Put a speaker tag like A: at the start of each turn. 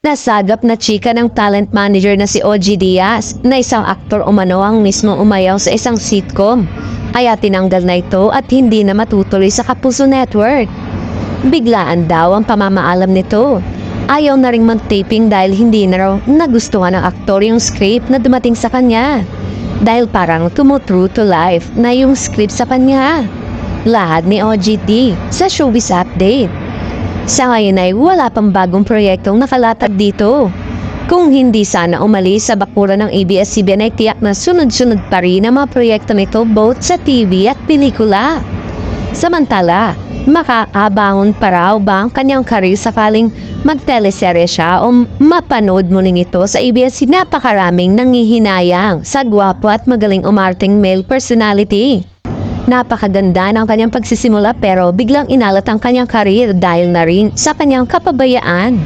A: Nasagap na chika ng talent manager na si OG Diaz na isang aktor umano ang mismo umayaw sa isang sitcom. Kaya tinanggal na ito at hindi na matutuloy sa Kapuso Network. Biglaan daw ang pamamaalam nito. Ayaw na ring mag-taping dahil hindi na raw nagustuhan ng aktor yung script na dumating sa kanya. Dahil parang true to life na yung script sa kanya. Lahat ni OGT sa Showbiz Update. Sa ngayon ay wala pang bagong proyektong nakalatag dito. Kung hindi sana umalis sa bakuran ng ABS-CBN ay tiyak na sunod-sunod pa rin ang mga proyekto nito both sa TV at pelikula. Samantala, makaabangon pa raw ba ang kanyang career sakaling magteleserye siya o mapanood muling ito sa ABS? Napakaraming nangihinayang sa gwapo at magaling umarting male personality. Napakaganda ng kanyang pagsisimula pero biglang inalat ang kanyang career dahil na rin sa kanyang kapabayaan.